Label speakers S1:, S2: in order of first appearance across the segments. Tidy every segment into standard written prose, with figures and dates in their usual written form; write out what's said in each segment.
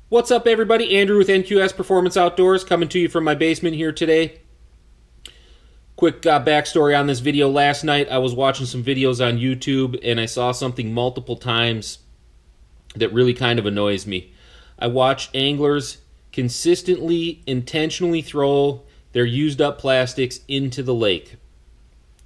S1: What's up, everybody? Andrew with NQS Performance Outdoors coming to you from my basement here today. Quick backstory on this video. Last night I was watching some videos on YouTube and I saw something multiple times that really kind of annoys me. I watch anglers consistently, intentionally throw their used up plastics into the lake.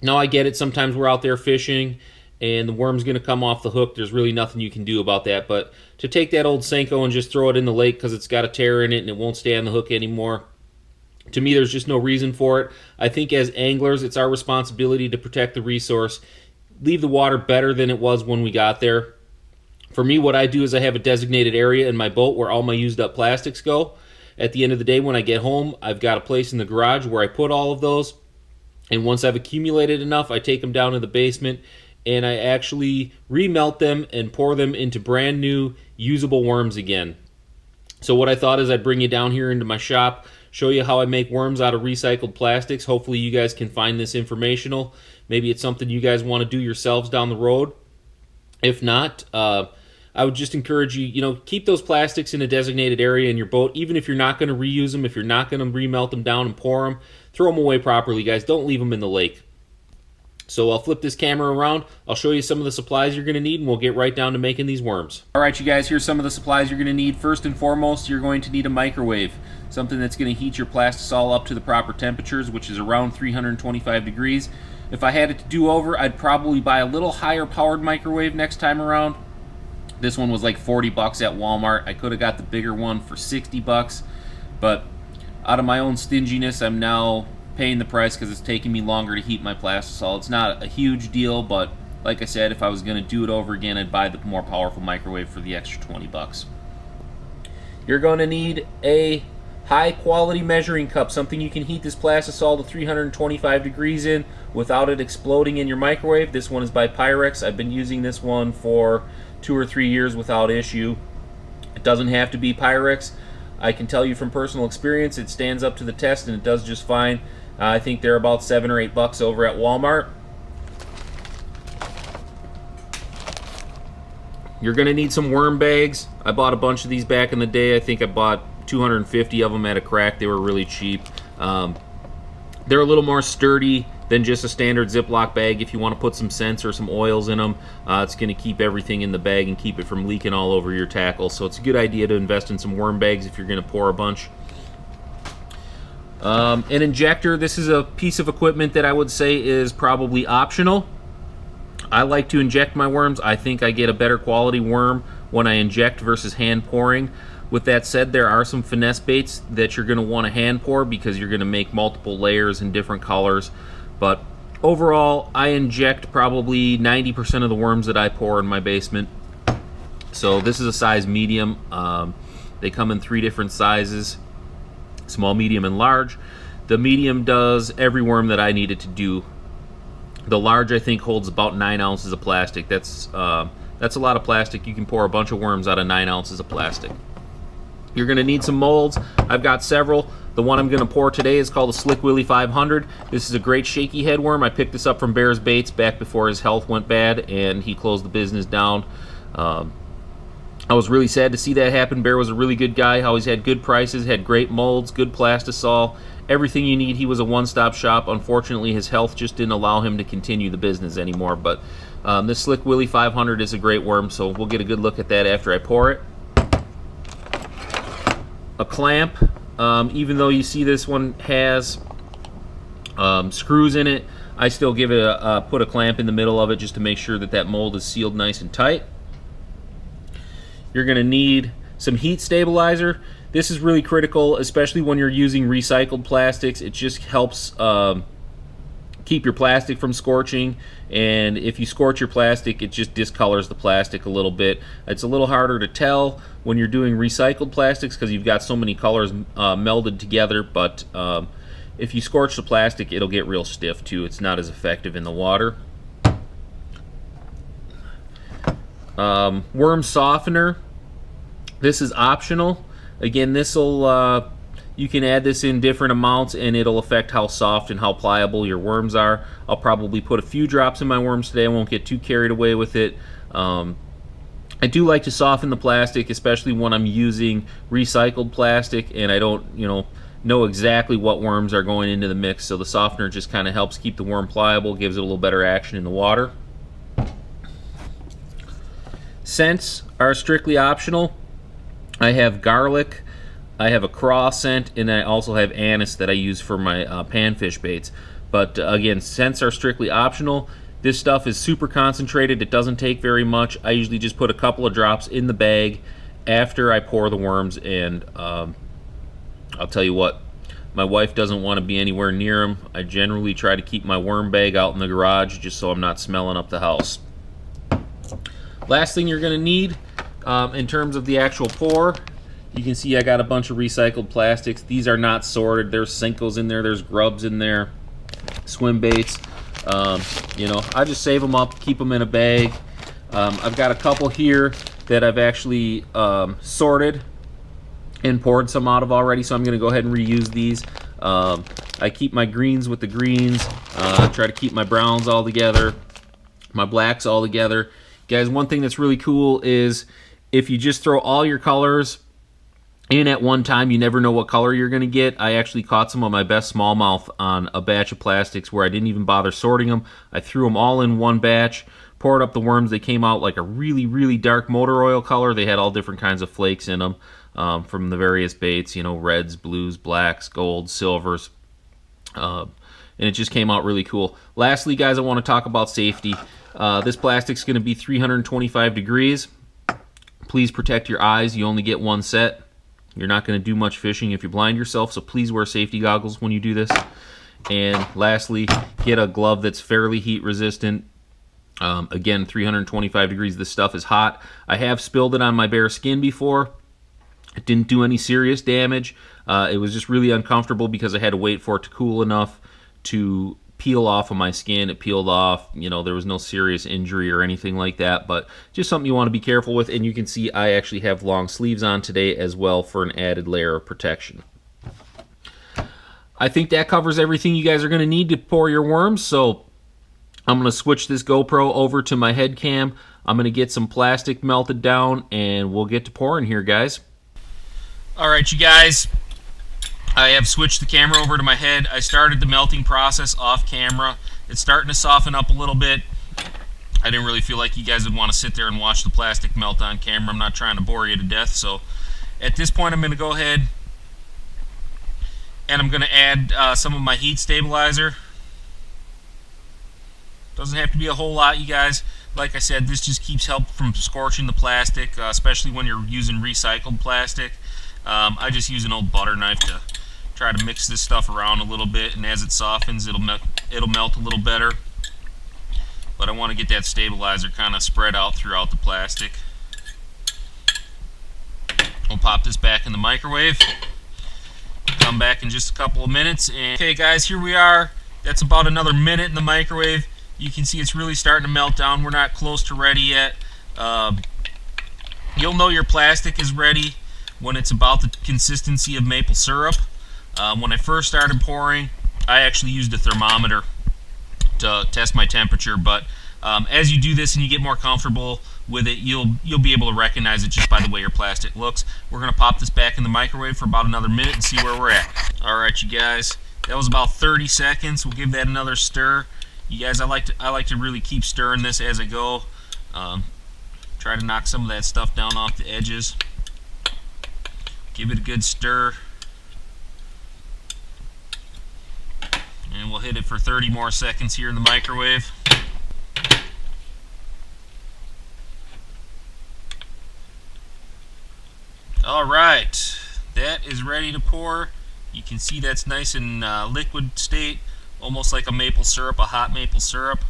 S1: Now I get it, sometimes we're out there fishing and the worm's going to come off the hook. There's really nothing you can do about that. But to take that old Senko and just throw it in the lake because it's got a tear in it and it won't stay on the hook anymore, to me, there's just no reason for it. I think as anglers, it's our responsibility to protect the resource, leave the water better than it was when we got there. For me, what I do is I have a designated area in my boat where all my used up plastics go. At the end of the day, when I get home, I've got a place in the garage where I put all of those. And once I've accumulated enough, I take them down to the basement and I actually remelt them and pour them into brand new usable worms again. So what I thought is I'd bring you down here into my shop, show you how I make worms out of recycled plastics. Hopefully you guys can find this informational. Maybe it's something you guys want to do yourselves down the road. If not, I would just encourage you, keep those plastics in a designated area in your boat. Even if you're not going to reuse them, if you're not going to remelt them down and pour them, throw them away properly, guys. Don't leave them in the lake. So I'll flip this camera around, I'll show you some of the supplies you're going to need, and we'll get right down to making these worms. Alright you guys, here's some of the supplies you're going to need. First and foremost, you're going to need a microwave. Something that's going to heat your plastisol up to the proper temperatures, which is around 325 degrees. If I had it to do over, I'd probably buy a little higher powered microwave next time around. This one was like 40 bucks at Walmart. I could have got the bigger one for 60 bucks, but out of my own stinginess, I'm now paying the price because it's taking me longer to heat my plastisol. It's not a huge deal, but like I said, if I was going to do it over again, I'd buy the more powerful microwave for the extra 20 bucks. You're going to need a high quality measuring cup, something you can heat this plastisol to 325 degrees in without it exploding in your microwave. This one is by Pyrex. I've been using this one for 2 or 3 years without issue. It doesn't have to be Pyrex. I can tell you from personal experience, it stands up to the test and it does just fine. I think they're about 7 or 8 bucks over at Walmart. You're going to need some worm bags. I bought a bunch of these back in the day. I think I bought 250 of them at a crack. They were really cheap. They're a little more sturdy than just a standard Ziploc bag. If you want to put some scents or some oils in them, it's going to keep everything in the bag and keep it from leaking all over your tackle. So it's a good idea to invest in some worm bags if you're going to pour a bunch. An injector. This is a piece of equipment that I would say is probably optional. I like to inject my worms. I think I get a better quality worm when I inject versus hand pouring. With that said, there are some finesse baits that you're going to want to hand pour because you're going to make multiple layers in different colors. But overall, I inject probably 90% of the worms that I pour in my basement. So this is a size medium. They come in 3 different sizes: small, medium, and large. The medium does every worm that I need it to do. The large, I think, holds about 9 ounces of plastic. That's a lot of plastic. You can pour a bunch of worms out of 9 ounces of plastic. You're going to need some molds. I've got several. The one I'm going to pour today is called a Slick Willy 500. This is a great shaky head worm. I picked this up from Bear's Baits back before his health went bad and he closed the business down. I was really sad to see that happen. Bear was a really good guy, always had good prices, had great molds, good plastisol, everything you need. He was a one-stop shop. Unfortunately, his health just didn't allow him to continue the business anymore. But this Slick Willy 500 is a great worm, so we'll get a good look at that after I pour it. A clamp. Even though you see this one has screws in it, I still give it put a clamp in the middle of it just to make sure that that mold is sealed nice and tight. You're going to need some heat stabilizer. This is really critical, especially when you're using recycled plastics. It just helps keep your plastic from scorching, and if you scorch your plastic, it just discolors the plastic a little bit. It's a little harder to tell when you're doing recycled plastics because you've got so many colors melded together, but if you scorch the plastic, it'll get real stiff too. It's not as effective in the water. Worm softener. This is optional. Again, this'll you can add this in different amounts and it'll affect how soft and how pliable your worms are. I'll probably put a few drops in my worms today. I won't get too carried away with it. I do like to soften the plastic, especially when I'm using recycled plastic and I don't, know exactly what worms are going into the mix. So the softener just kind of helps keep the worm pliable, gives it a little better action in the water. Scents are strictly optional. I have garlic, I have a craw scent, and I also have anise that I use for my panfish baits. But again, scents are strictly optional. This stuff is super concentrated. It doesn't take very much. I usually just put a couple of drops in the bag after I pour the worms, and I'll tell you what, my wife doesn't want to be anywhere near them. I generally try to keep my worm bag out in the garage just so I'm not smelling up the house. Last thing you're going to need in terms of the actual pour, you can see I got a bunch of recycled plastics. These are not sorted. There's Senkos in there, there's grubs in there, swim baits. I just save them up, keep them in a bag. I've got a couple here that I've actually sorted and poured some out of already, so I'm going to go ahead and reuse these. I keep my greens with the greens, try to keep my browns all together, my blacks all together. Guys, one thing that's really cool is if you just throw all your colors in at one time, you never know what color you're going to get. I actually caught some of my best smallmouth on a batch of plastics where I didn't even bother sorting them. I threw them all in one batch, poured up the worms. They came out like a really, really dark motor oil color. They had all different kinds of flakes in them from the various baits, reds, blues, blacks, golds, silvers. And it just came out really cool. Lastly, guys, I want to talk about safety. This plastic's going to be 325 degrees. Please protect your eyes. You only get one set. You're not going to do much fishing if you blind yourself, so please wear safety goggles when you do this. And lastly, get a glove that's fairly heat resistant. Again, 325 degrees. This stuff is hot. I have spilled it on my bare skin before. It didn't do any serious damage. It was just really uncomfortable because I had to wait for it to cool enough to peel off of my skin. It peeled off. There was no serious injury or anything like that, but just something you want to be careful with. And you can see I actually have long sleeves on today as well for an added layer of protection. I think that covers everything you guys are going to need to pour your worms, so I'm going to switch this GoPro over to my head cam. I'm going to get some plastic melted down, and we'll get to pouring here, guys. All right, you guys. I have switched the camera over to my head. I started the melting process off camera. It's starting to soften up a little bit. I didn't really feel like you guys would want to sit there and watch the plastic melt on camera. I'm not trying to bore you to death. So at this point, I'm going to go ahead and I'm going to add some of my heat stabilizer. Doesn't have to be a whole lot, you guys. Like I said, this just keeps help from scorching the plastic, especially when you're using recycled plastic. I just use an old butter knife to try to mix this stuff around a little bit, and as it softens, it'll melt a little better. But I want to get that stabilizer kind of spread out throughout the plastic. We'll pop this back in the microwave. Come back in just a couple of minutes. And okay, guys, here we are. That's about another minute in the microwave. You can see it's really starting to melt down. We're not close to ready yet. You'll know your plastic is ready when it's about the consistency of maple syrup. When I first started pouring, I actually used a thermometer to test my temperature, but as you do this and you get more comfortable with it, you'll be able to recognize it just by the way your plastic looks. We're going to pop this back in the microwave for about another minute and see where we're at. Alright, you guys, that was about 30 seconds. We'll give that another stir. You guys, I like to really keep stirring this as I go. Try to knock some of that stuff down off the edges. Give it a good stir. And we'll hit it for 30 more seconds here in the microwave. Alright, that is ready to pour. You can see that's nice and liquid state, almost like a maple syrup, a hot maple syrup.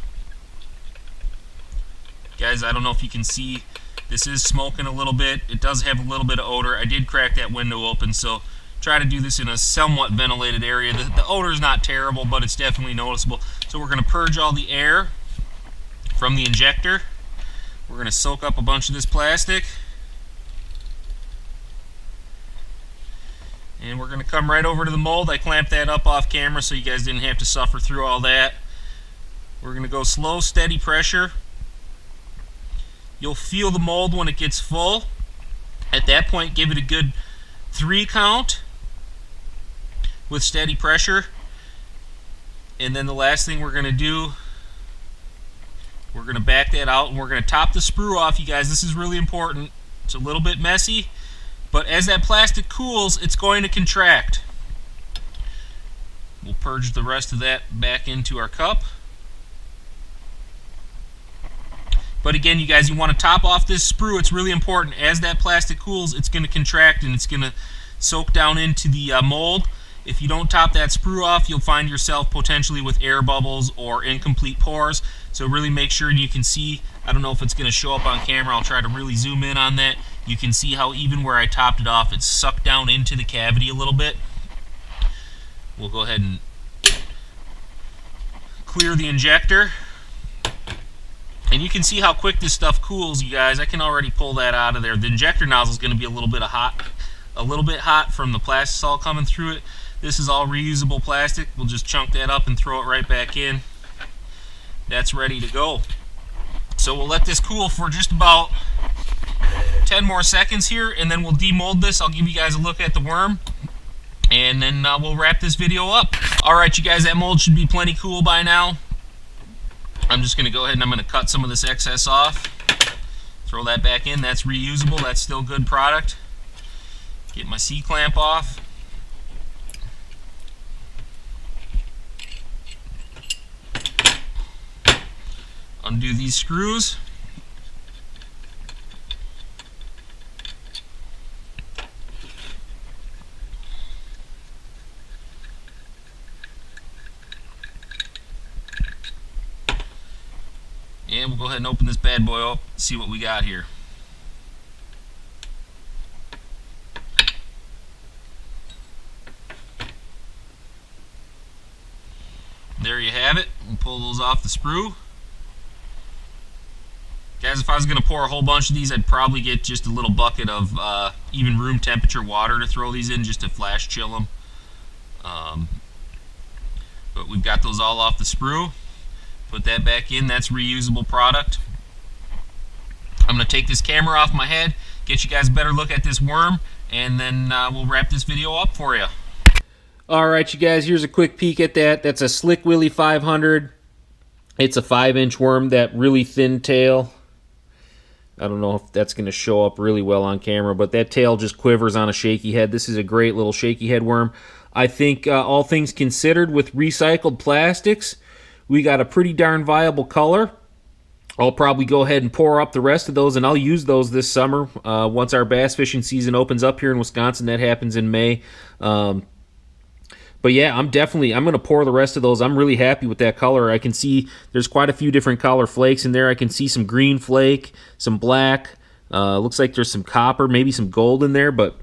S1: Guys, I don't know if you can see, this is smoking a little bit. It does have a little bit of odor. I did crack that window open, so try to do this in a somewhat ventilated area. The odor is not terrible, but it's definitely noticeable. So we're going to purge all the air from the injector. We're going to soak up a bunch of this plastic. And we're going to come right over to the mold. I clamped that up off camera so you guys didn't have to suffer through all that. We're going to go slow, steady pressure. You'll feel the mold when it gets full. At that point, give it a good 3 count with steady pressure. And then the last thing we're going to do, we're going to back that out and we're going to top the sprue off, you guys. This is really important. It's a little bit messy, but as that plastic cools, it's going to contract. We'll purge the rest of that back into our cup. But again, you guys, you want to top off this sprue. It's really important. As that plastic cools, it's going to contract and it's going to soak down into the mold. If you don't top that sprue off, you'll find yourself potentially with air bubbles or incomplete pores. So really make sure you can see. I don't know if it's going to show up on camera. I'll try to really zoom in on that. You can see how even where I topped it off, it's sucked down into the cavity a little bit. We'll go ahead and clear the injector. And you can see how quick this stuff cools, you guys. I can already pull that out of there. The injector nozzle is going to be a little bit hot from the plastisol coming through it. This is all reusable plastic. We'll just chunk that up and throw it right back in. That's ready to go. So we'll let this cool for just about 10 more seconds here, and then we'll demold this. I'll give you guys a look at the worm, and then we'll wrap this video up. Alright, you guys, that mold should be plenty cool by now. I'm just going to go ahead and I'm going to cut some of this excess off. Throw that back in. That's reusable. That's still good product. Get my C-clamp off. Undo these screws. And we'll go ahead and open this bad boy up, see what we got here. There you have it. We'll pull those off the sprue. Guys, if I was going to pour a whole bunch of these, I'd probably get just a little bucket of even room temperature water to throw these in just to flash chill them. But we've got those all off the sprue. Put that back in. That's reusable product. I'm going to take this camera off my head, get you guys a better look at this worm, and then we'll wrap this video up for you. Alright, you guys, here's a quick peek at that. That's a Slick Willy 500. It's a 5-inch worm, that really thin tail. I don't know if that's going to show up really well on camera, but that tail just quivers on a shaky head. This is a great little shaky head worm. I think all things considered, with recycled plastics, we got a pretty darn viable color. I'll probably go ahead and pour up the rest of those, and I'll use those this summer once our bass fishing season opens up here in Wisconsin. That happens in May. But yeah, I'm going to pour the rest of those. I'm really happy with that color. I can see there's quite a few different color flakes in there. I can see some green flake, some black. Looks like there's some copper, maybe some gold in there. But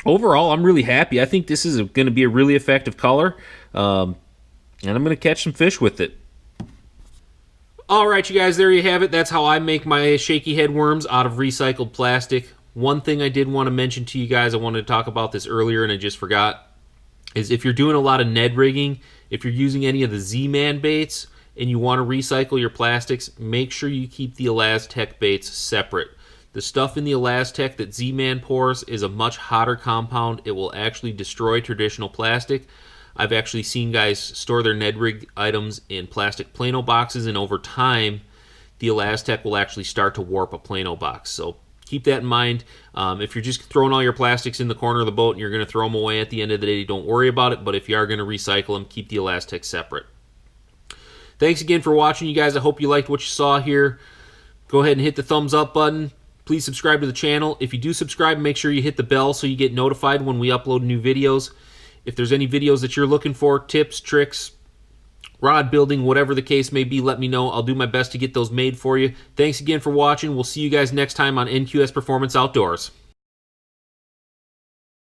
S1: overall, I'm really happy. I think this is going to be a really effective color. And I'm going to catch some fish with it. Alright, you guys, there you have it. That's how I make my shaky head worms out of recycled plastic. One thing I did want to mention to you guys, I wanted to talk about this earlier and I just forgot, is if you're doing a lot of Ned rigging, if you're using any of the Z-Man baits and you want to recycle your plastics, make sure you keep the Elastec baits separate. The stuff in the Elastec that Z-Man pours is a much hotter compound. It will actually destroy traditional plastic. I've actually seen guys store their Ned rig items in plastic Plano boxes, and over time, the Elastec will actually start to warp a Plano box. So keep that in mind. If you're just throwing all your plastics in the corner of the boat and you're going to throw them away at the end of the day, don't worry about it. But if you are going to recycle them, keep the Elastec separate. Thanks again for watching, you guys. I hope you liked what you saw here. Go ahead and hit the thumbs up button. Please subscribe to the channel. If you do subscribe, make sure you hit the bell so you get notified when we upload new videos. If there's any videos that you're looking for, tips, tricks, rod building, whatever the case may be, let me know. I'll do my best to get those made for you. Thanks again for watching. We'll see you guys next time on NQS Performance Outdoors.